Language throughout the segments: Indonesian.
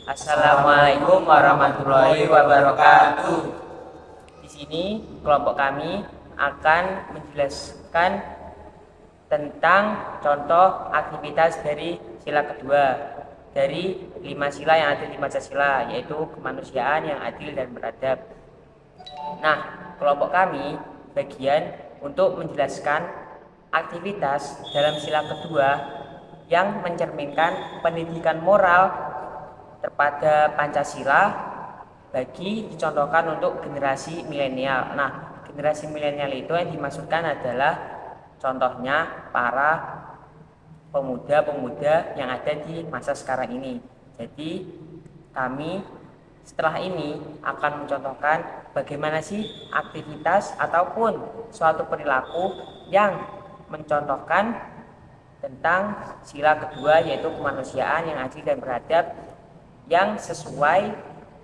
Assalamualaikum warahmatullahi wabarakatuh. Di sini kelompok kami akan menjelaskan tentang contoh aktivitas dari sila kedua dari 5 sila yang ada di Pancasila, yaitu kemanusiaan yang adil dan beradab. Nah, kelompok kami bagian untuk menjelaskan aktivitas dalam sila kedua yang mencerminkan pendidikan moral terhadap Pancasila bagi dicontohkan untuk generasi milenial. Nah, generasi milenial itu yang dimaksudkan adalah contohnya para pemuda-pemuda yang ada di masa sekarang ini. Jadi kami setelah ini akan mencontohkan bagaimana sih aktivitas ataupun suatu perilaku yang mencontohkan tentang sila kedua, yaitu kemanusiaan yang adil dan beradab, yang sesuai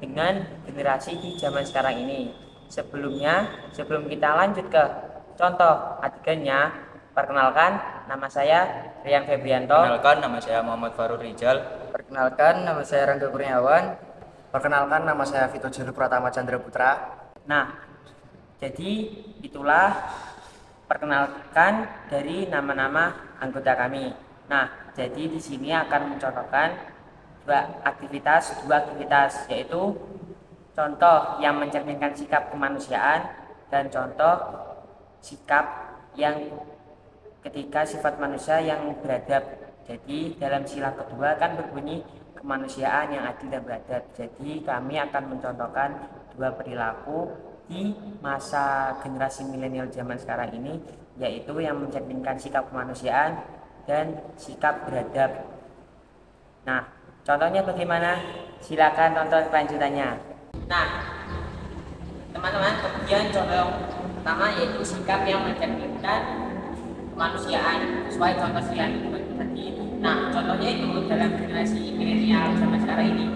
dengan generasi di zaman sekarang ini. Sebelum kita lanjut ke contoh adegannya, perkenalkan, nama saya Rian Febrianto. Perkenalkan, nama saya Muhammad Farur Rijal. Perkenalkan, nama saya Rangga Kurniawan. Perkenalkan, nama saya Vito Juru Pratama Chandra Putra. Nah, jadi itulah perkenalkan dari nama-nama anggota kami. Nah, jadi di sini akan mencontohkan dua aktivitas, yaitu contoh yang mencerminkan sikap kemanusiaan dan contoh sikap yang ketika sifat manusia yang beradab. Jadi dalam sila kedua kan berbunyi kemanusiaan yang adil dan beradab. Jadi kami akan mencontohkan dua perilaku di masa generasi milenial zaman sekarang ini, yaitu yang mencerminkan sikap kemanusiaan dan sikap beradab. Nah, contohnya bagaimana? Silakan tonton kelanjutannya. Nah, teman-teman, kemudian contoh pertama yaitu sikap yang mencerminkan kemanusiaan sesuai contoh yang tadi. Nah, contohnya itu dalam generasi milenial zaman sekarang ini,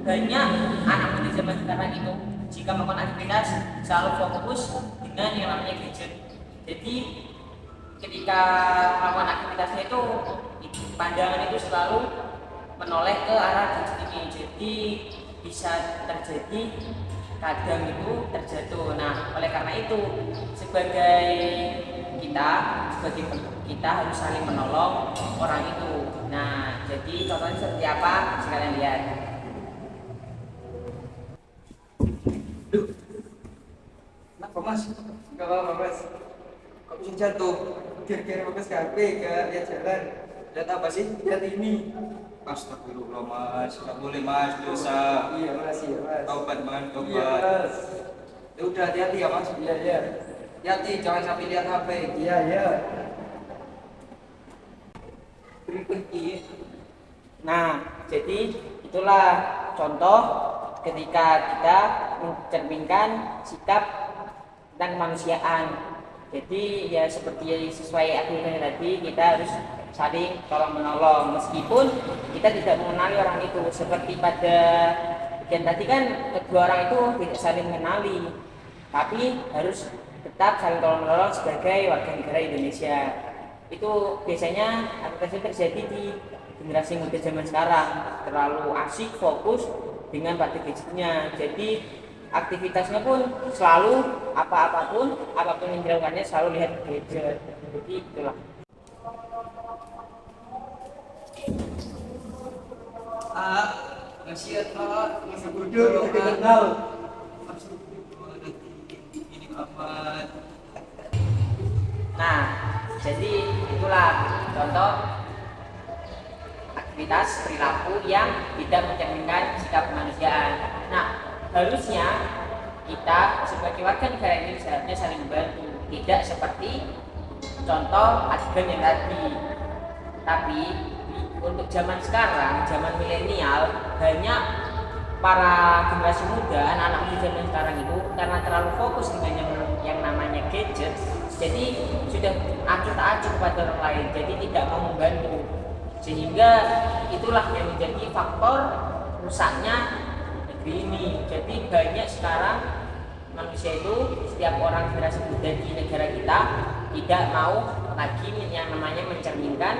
banyak anak muda zaman sekarang itu jika melakukan aktivitas selalu fokus dengan yang namanya gadget. Jadi ketika melakukan aktivitasnya itu pandangan itu selalu menoleh ke arah gadget ini. Jadi bisa terjadi kadang itu terjatuh. Nah, oleh karena itu sebagai kita harus saling menolong orang itu. Nah, jadi contohnya seperti apa? Sekalian lihat. Kenapa mas? Gak apa-apa mas. Kok bisa jatuh? Kira-kira mas HP gak lihat jalan. Lihat apa sih? Lihat ini. Astagfirullah mas, gak boleh mas, dosa. Iya mas, iya mas. Taubat mas, taubat. Iya mas. Ya udah hati-hati ya mas. Iya iya. Hati-hati, jangan sampai lihat HP. Iya iya. Berhenti. Nah, jadi itulah contoh ketika kita mencerminkan sikap tentang kemanusiaan. Jadi ya seperti sesuai aktivitasnya tadi, kita harus saling tolong menolong meskipun kita tidak mengenali orang itu. Seperti pada bagian tadi kan kedua orang itu tidak saling mengenali, tapi harus tetap saling tolong menolong sebagai warga negara Indonesia. Itu biasanya aktivitasnya terjadi di generasi muda zaman sekarang, terlalu asik fokus dengan pada gadgetnya. Jadi aktivitasnya pun selalu apapun yang dilakukannya selalu lihat gadget. Jadi itulah. Masih masih bodoh, kenal. Ini amat. Nah, jadi itulah contoh aktivitas perilaku yang tidak mencerminkan sikap kemanusiaan. Nah, harusnya kita sebagai warga negara ini seharusnya saling membantu, tidak seperti contoh adegan yang tadi. Tapi untuk zaman sekarang, zaman milenial, banyak para generasi muda, anak-anak muda zaman sekarang itu karena terlalu fokus dengan yang namanya gadget, jadi sudah acuh tak acuh kepada orang lain, jadi tidak mau membantu. Sehingga itulah yang menjadi faktor rusaknya negeri ini. Jadi banyak sekarang manusia itu, setiap orang generasi muda di negara kita tidak mau lagi yang namanya mencerminkan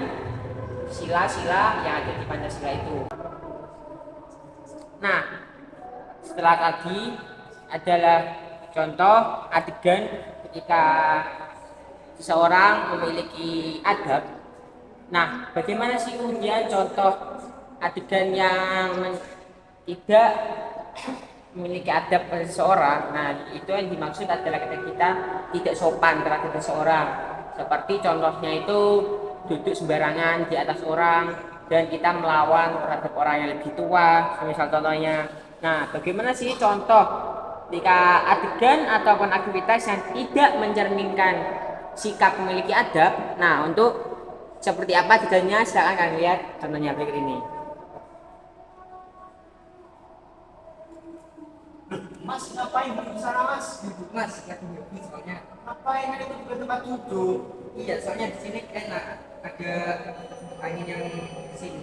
sila-sila yang ada di Pancasila itu. Nah, setelah tadi adalah contoh adegan ketika seseorang memiliki adab. Nah, bagaimana sih kemudian contoh adegan yang tidak memiliki adab pada seseorang? Nah, itu yang dimaksud adalah ketika kita tidak sopan terhadap seseorang. Seperti contohnya itu duduk sembarangan di atas orang dan kita melawan terhadap orang yang lebih tua, misal contohnya. Nah, bagaimana sih contoh jika adegan ataupun aktivitas yang tidak mencerminkan sikap memiliki adab? Nah, untuk seperti apa adegannya silakan kalian lihat contohnya berikut ini. Mas, ngapain di sana, Mas? Duduk mas, lagi nyobi soalnya. Ngapain kan itu juga tempat duduk? Iya, soalnya di sini enak. Ada angin yang sini.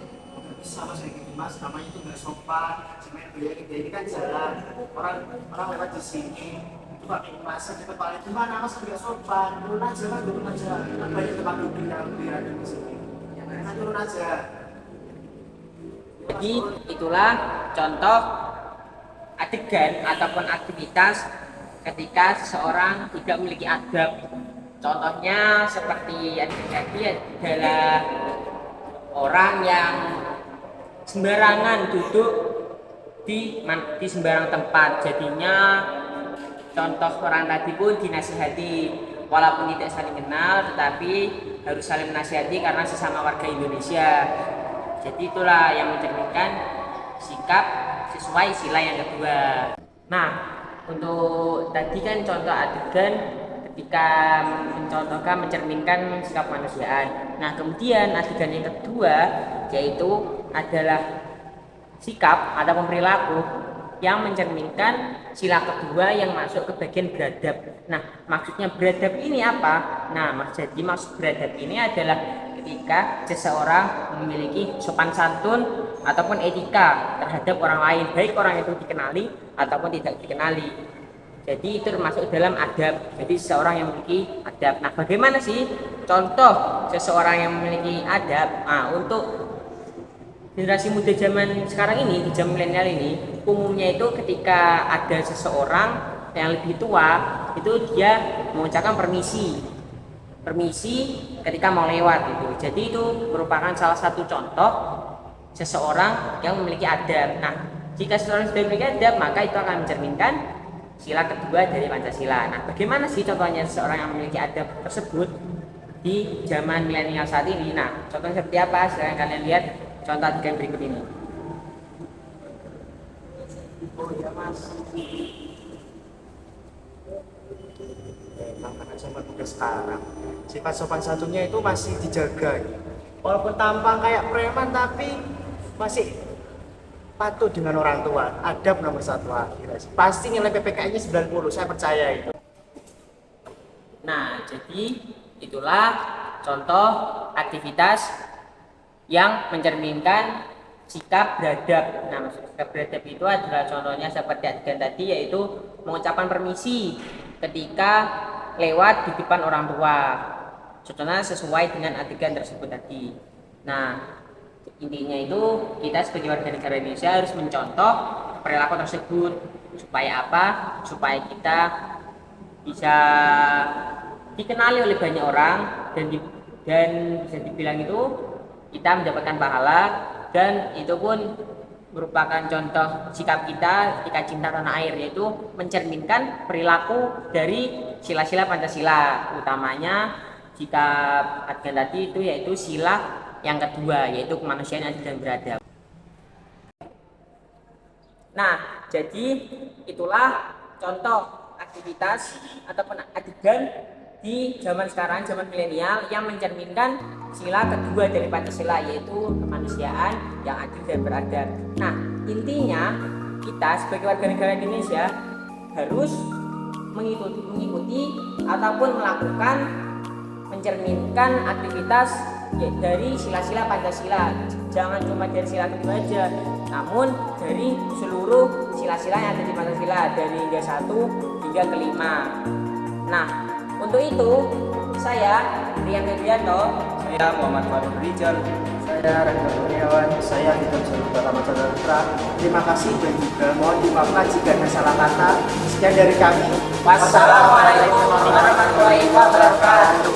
Bisa Mas kayak gini, Mas. Namanya itu nggak sopan. Sebenarnya beliau ini kan jalan. Orang lewat di sini. Itu pakai masa cepat paling gimana, Mas? Nggak sopan. Turun aja, Mas. Turun aja. Kan banyak tempat duduk yang lebih ada di sini. Kan turun aja. Jadi itulah contoh adegan ataupun aktivitas ketika seseorang tidak memiliki adab. Contohnya seperti yang terjadi adalah orang yang sembarangan duduk di sembarang tempat. Jadinya contoh orang tadi pun dinasihati walaupun tidak saling kenal, tetapi harus saling menasihati karena sesama warga Indonesia. Jadi itulah yang mencerminkan sikap sesuai sila yang kedua. Nah, untuk tadi kan contoh adegan ketika mencontohkan mencerminkan sikap kemanusiaan. Nah, kemudian adegan yang kedua yaitu adalah sikap atau perilaku yang mencerminkan sila kedua yang masuk ke bagian beradab. Nah, maksudnya beradab ini apa? Nah, jadi maksud beradab ini adalah ketika seseorang memiliki sopan santun ataupun etika terhadap orang lain, baik orang itu dikenali ataupun tidak dikenali. Jadi itu termasuk dalam adab. Jadi seseorang yang memiliki adab. Nah, bagaimana sih contoh seseorang yang memiliki adab? Nah, untuk generasi muda zaman sekarang ini, di zaman milenial ini, umumnya itu ketika ada seseorang yang lebih tua, itu dia mengucapkan permisi ketika mau lewat itu. Jadi itu merupakan salah satu contoh seseorang yang memiliki adab. Nah, jika seseorang sudah memiliki adab, maka itu akan mencerminkan sila kedua dari Pancasila. Nah, bagaimana sih contohnya seseorang yang memiliki adab tersebut di zaman milenial saat ini? Nah, contohnya seperti apa? Silahkan kalian lihat contoh adegan berikut ini. Oh iya, Mas. Anak zaman muda sekarang sifat sopan santunnya itu masih dijaga. Walaupun tampang kayak preman tapi masih patuh dengan orang tua. Adab nomor satu akhirnya. Pasti nilai PPKI-nya 90, saya percaya itu. Nah, jadi itulah contoh aktivitas yang mencerminkan sikap beradab. Nah, maksud sikap beradab itu adalah contohnya seperti adegan tadi, yaitu mengucapkan permisi ketika lewat di depan orang tua. Contohnya sesuai dengan adegan tersebut tadi. Nah, intinya itu kita sebagai warga negara Indonesia harus mencontoh perilaku tersebut. Supaya apa? Supaya kita bisa dikenali oleh banyak orang dan bisa dibilang itu kita mendapatkan pahala, dan itu pun merupakan contoh sikap kita ketika cinta tanah air, yaitu mencerminkan perilaku dari sila-sila Pancasila, utamanya jika adegan tadi itu yaitu sila yang kedua, yaitu kemanusiaan adil dan beradab. Nah, jadi itulah contoh aktivitas ataupun adegan di zaman sekarang, zaman milenial, yang mencerminkan sila kedua dari Pancasila, yaitu kemanusiaan yang adil dan beradab. Nah, intinya kita sebagai warga negara Indonesia harus mengikuti ataupun melakukan mencerminkan aktivitas dari sila-sila Pancasila. Jangan cuma dari sila kedua aja, namun dari seluruh sila-sila yang ada di Pancasila, dari hingga 1 hingga ke 5. Nah, untuk itu saya Rian Febrianto, Saya Muhammad Farul Rijal. Saya Saya Rangga Kurniawan. Saya Hitam Saluta Ramadhan Putra. Terima kasih dan juga mohon dimaafkan jika ada salah kata. Sekian dari kami. Wassalamualaikum warahmatullahi wabarakatuh.